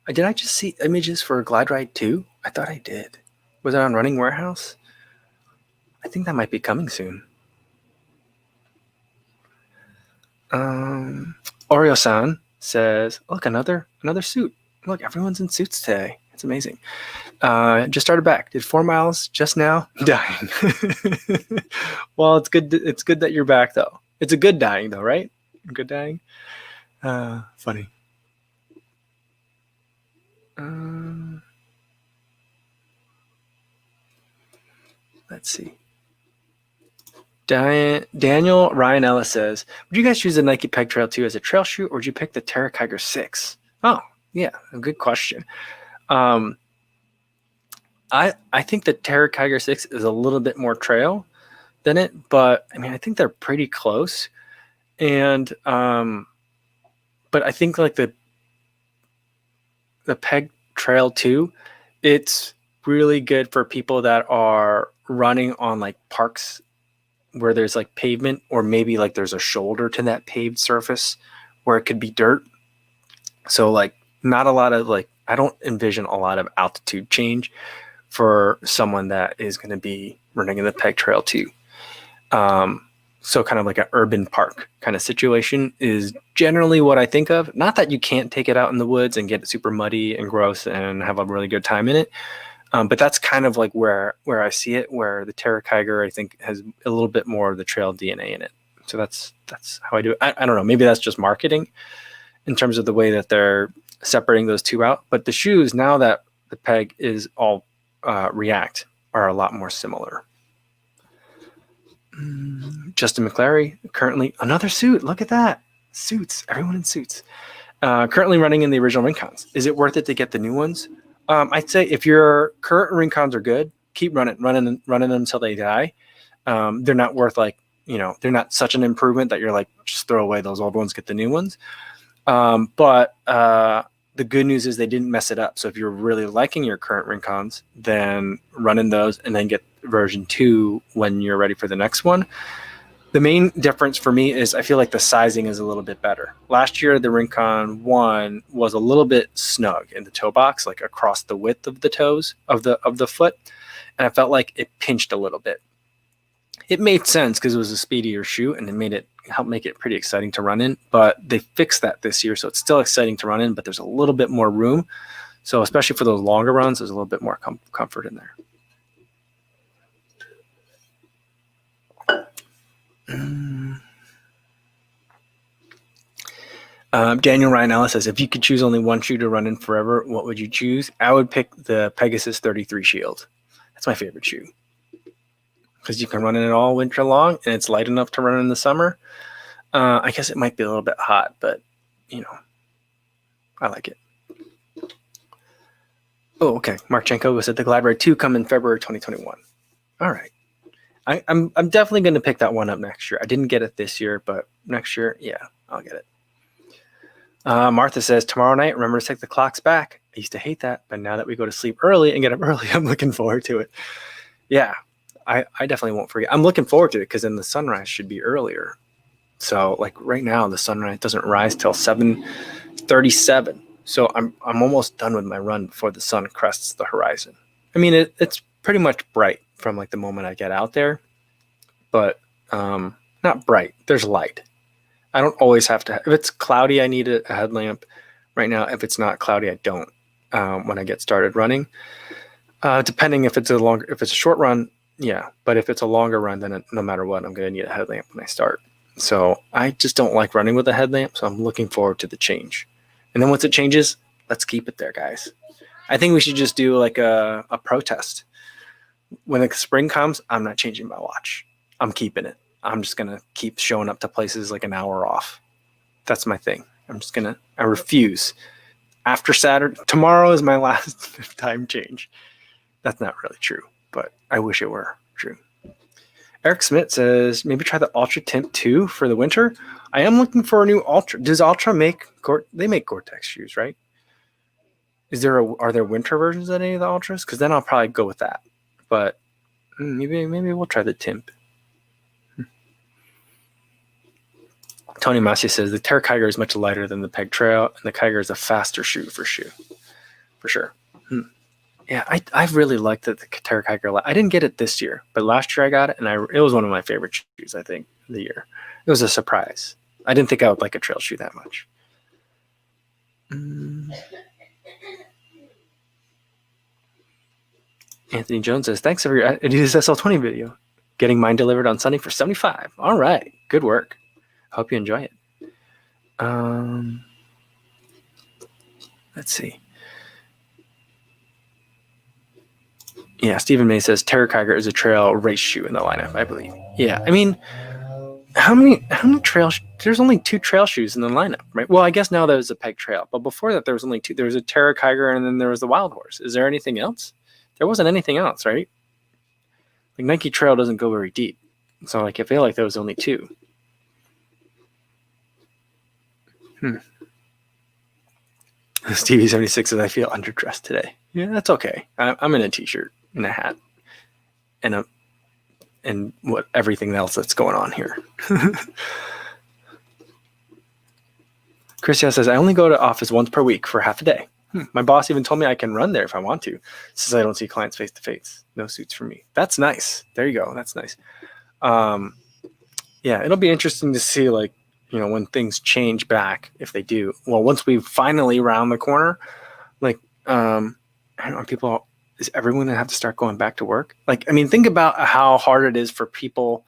Did I just see images for Glide Ride 2? I thought I did. Was it on Running Warehouse? I think that might be coming soon. Oreo-san says, "Look, another suit. Look, everyone's in suits today. It's amazing. Just started back. Did 4 miles just now. Dying." Well, it's good. It's good that you're back, though. It's a good dying, though, right? Good dying. Funny. Let's see. Daniel Ryan Ellis says, "Would you guys choose the Nike Peg Trail 2 as a trail shoe, or would you pick the Terra Kiger 6? Oh, yeah, a good question. I think the Terra Kiger 6 is a little bit more trail than it, but I mean, I think they're pretty close. And but I think like the Peg Trail 2, it's really good for people that are running on like parks where there's like pavement, or maybe like there's a shoulder to that paved surface where it could be dirt. So like not a lot of like, I don't envision a lot of altitude change for someone that is going to be running in the Peg Trail 2. So kind of like an urban park kind of situation is generally what I think of. Not that you can't take it out in the woods and get it super muddy and gross and have a really good time in it. But that's kind of like where I see it, where the Terra Kiger, I think, has a little bit more of the trail DNA in it. So that's how I do it. I don't know. Maybe that's just marketing in terms of the way that they're separating those two out. But the shoes, now that the Peg is all React, are a lot more similar. Justin McClary, currently another suit. Look at that. Suits. Everyone in suits. Currently running in the original Rincons. Is it worth it to get the new ones? I'd say if your current Rincons are good, keep running them until they die. They're not worth like, they're not such an improvement that you're like, just throw away those old ones, get the new ones. But the good news is they didn't mess it up. So if you're really liking your current Rincons, then run in those and then get version 2 when you're ready for the next one. The main difference for me is I feel like the sizing is a little bit better. Last year, the Rincon 1 was a little bit snug in the toe box, like across the width of the toes of the foot. And I felt like it pinched a little bit. It made sense because it was a speedier shoe and it helped make it pretty exciting to run in. But they fixed that this year, so it's still exciting to run in, but there's a little bit more room. So especially for those longer runs, there's a little bit more comfort in there. Daniel Ryan Ellis says, "If you could choose only one shoe to run in forever, what would you choose?" I would pick the Pegasus 33 Shield. That's my favorite shoe because you can run in it all winter long, and it's light enough to run in the summer. I guess it might be a little bit hot, but I like it. Oh, okay. Marchenko said the Glide Ride 2 come in February 2021. All right. I'm definitely going to pick that one up next year. I didn't get it this year, but next year, yeah, I'll get it. Martha says, "Tomorrow night, remember to take the clocks back. I used to hate that, but now that we go to sleep early and get up early, I'm looking forward to it." Yeah, I definitely won't forget. I'm looking forward to it because then the sunrise should be earlier. So like right now, the sunrise doesn't rise till 7:37. So I'm almost done with my run before the sun crests the horizon. I mean, it's pretty much bright from like the moment I get out there, but not bright. There's light. I don't always have to. If it's cloudy, I need a headlamp. Right now, if it's not cloudy, I don't. When I get started running, depending if it's a short run, yeah. But if it's a longer run, then no matter what, I'm going to need a headlamp when I start. So I just don't like running with a headlamp. So I'm looking forward to the change. And then once it changes, let's keep it there, guys. I think we should just do like a protest. When the spring comes, I'm not changing my watch. I'm keeping it. I'm just going to keep showing up to places like an hour off. That's my thing. I refuse. After Saturday, tomorrow is my last time change. That's not really true, but I wish it were true. Eric Smith says, maybe try the Ultra Tint 2 for the winter. I am looking for a new Ultra. Does Ultra make, they make Gore-Tex shoes, right? Are there winter versions of any of the Ultras? Because then I'll probably go with that. But maybe we'll try the Timp. Tony Massey says, the Terra Kiger is much lighter than the Peg Trail, and the Kiger is a faster shoe. For sure. Yeah, I really liked the Terra Kiger. I didn't get it this year, but last year I got it, and it was one of my favorite shoes, I think, of the year. It was a surprise. I didn't think I would like a trail shoe that much. Anthony Jones says, thanks for your Adidas SL20 video. Getting mine delivered on Sunday for $75. All right, good work. Hope you enjoy it. Let's see. Yeah, Stephen May says Terra Kiger is a trail race shoe in the lineup, I believe. Yeah, I mean, how many trail? There's only 2 trail shoes in the lineup, right? Well, I guess now there's a Peg Trail, but before that there was only 2. There was a Terra Kiger and then there was the Wild Horse. Is there anything else? There wasn't anything else, right? Like Nike Trail doesn't go very deep, so like I feel like there was only 2. Stevie 76 says, I feel underdressed today. Yeah, that's okay. I'm in a t-shirt and a hat and what everything else that's going on here. Christian says, I only go to office once per week for half a day. My boss even told me I can run there if I want to. Says I don't see clients face to face. No suits for me. That's nice. There you go. That's nice. Yeah, it'll be interesting to see, like, you know, when things change back, if they do. Well, once we finally round the corner, like, I don't know, is everyone going to have to start going back to work? Like, I mean, think about how hard it is for people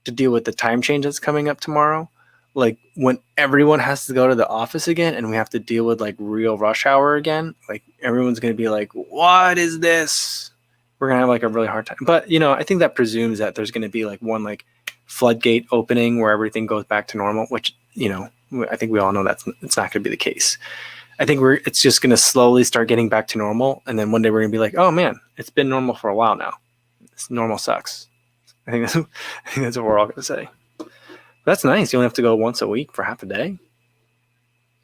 to deal with the time change that's coming up tomorrow. Like, when everyone has to go to the office again and we have to deal with, like, real rush hour again, like, everyone's going to be like, what is this? We're going to have, like, a really hard time. But, you know, I think that presumes that there's going to be, like, one, like, floodgate opening where everything goes back to normal, which, you know, I think we all know it's not going to be the case. I think it's just going to slowly start getting back to normal. And then one day we're going to be like, oh man, it's been normal for a while now. This normal sucks. I think that's what we're all going to say. That's nice. You only have to go once a week for half a day.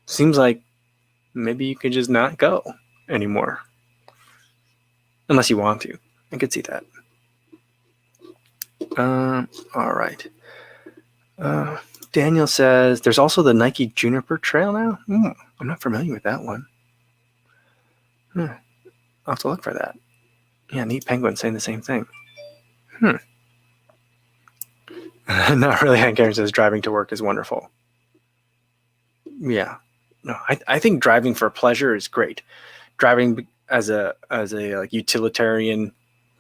Seems like maybe you could just not go anymore. Unless you want to. I could see that. All right. Daniel says, there's also the Nike Juniper Trail now? I'm not familiar with that one. I'll have to look for that. Yeah, Neat Penguin saying the same thing. Not really. Hank Aaron says, driving to work is wonderful. Yeah. No, I think driving for pleasure is great. Driving as a like utilitarian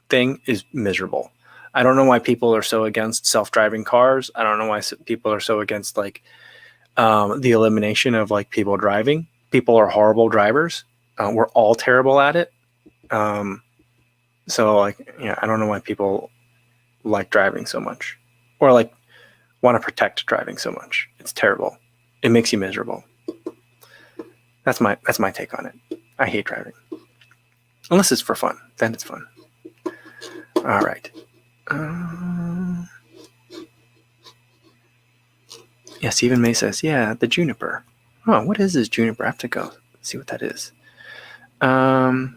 thing is miserable. I don't know why people are so against self-driving cars. I don't know why people are so against, like, the elimination of, like, people driving. People are horrible drivers. We're all terrible at it. So, like, yeah, I don't know why people like driving so much, or, like, want to protect driving so much. It's terrible. It makes you miserable. That's my take on it. I hate driving. Unless it's for fun. Then it's fun. All right. Yeah, Stephen May says, yeah, the Juniper. Oh, what is this Juniper? I have to go see what that is. Yeah.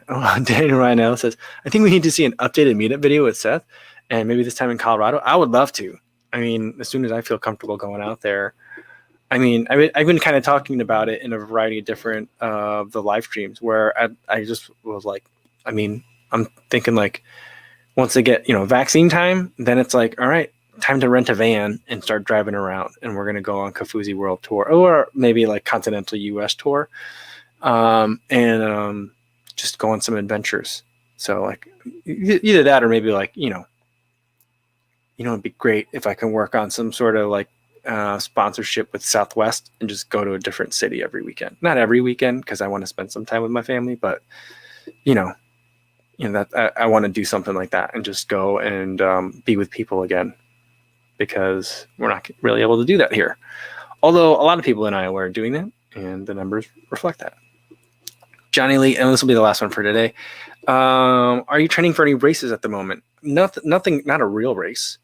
Oh, Daniel Ryan says, I think we need to see an updated meetup video with Seth, and maybe this time in Colorado. I would love to. I mean, as soon as I feel comfortable going out there. I mean, I've been kind of talking about it in a variety of different the live streams where I just was like, I mean, I'm thinking, like, once they get, you know, vaccine time, then it's like, all right, time to rent a van and start driving around. And we're going to go on Kofuzi World Tour, or maybe like Continental US Tour, and just go on some adventures. So, like, either that or maybe, like, you know, it'd be great if I can work on some sort of, like, sponsorship with Southwest and just go to a different city every weekend. Not every weekend, because I want to spend some time with my family, but that I want to do something like that and just go and be with people again, because we're not really able to do that here. Although a lot of people in Iowa are doing that, and the numbers reflect that. Johnny Lee, and this will be the last one for today. Are you training for any races at the moment? Nothing, not a real race.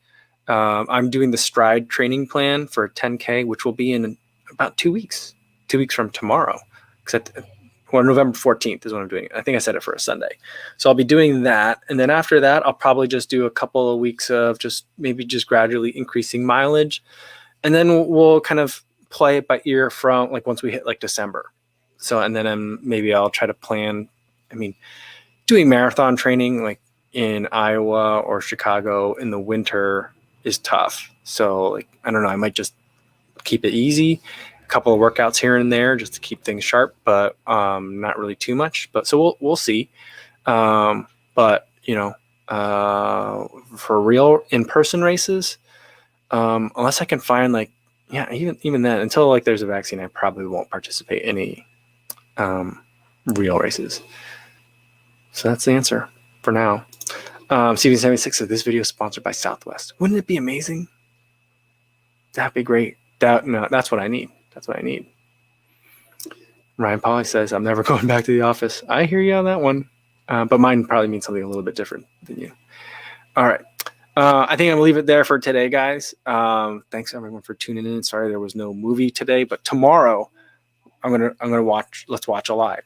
I'm doing the Stride training plan for 10K, which will be in about 2 weeks. 2 weeks from tomorrow. November 14th is when I'm doing it. I think I set it for a Sunday. So I'll be doing that. And then after that, I'll probably just do a couple of weeks of just gradually increasing mileage. And then we'll kind of play it by ear from like once we hit like December. So, and then maybe I'll try to plan, doing marathon training like in Iowa or Chicago in the winter is tough. So like, I don't know, I might just keep it easy, a couple of workouts here and there just to keep things sharp, but not really too much. But so we'll see. But for real in-person races, unless I can find like, yeah, even then, until like there's a vaccine, I probably won't participate in any real races. So that's the answer for now. CV76 says this video is sponsored by Southwest. Wouldn't it be amazing? That'd be great. That's what I need. That's what I need. Ryan Polly says, I'm never going back to the office. I hear you on that one. But mine probably means something a little bit different than you. All right. I think I'm gonna leave it there for today, guys. Thanks everyone for tuning in. Sorry there was no movie today, but tomorrow I'm gonna watch. Let's watch a live.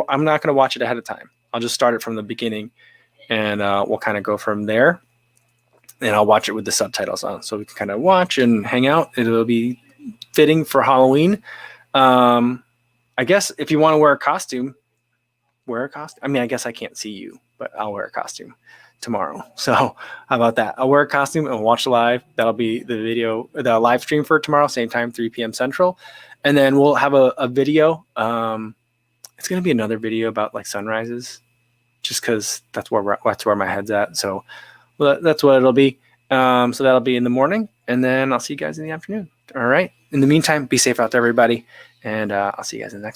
I'm not gonna watch it ahead of time. I'll just start it from the beginning, and we'll kind of go from there. And I'll watch it with the subtitles on, so we can kind of watch and hang out. It'll be fitting for Halloween. I guess if you want to wear a costume, wear a costume. I guess I can't see you, but I'll wear a costume tomorrow. So how about that? I'll wear a costume and watch live. That'll be the live stream for tomorrow, same time, 3 p.m. Central. And then we'll have a video. It's going to be another video about like sunrises, just because that's where my head's at. So that's what it'll be. So that'll be in the morning, and then I'll see you guys in the afternoon. All right. In the meantime, be safe out there, everybody. And I'll see you guys in the next one.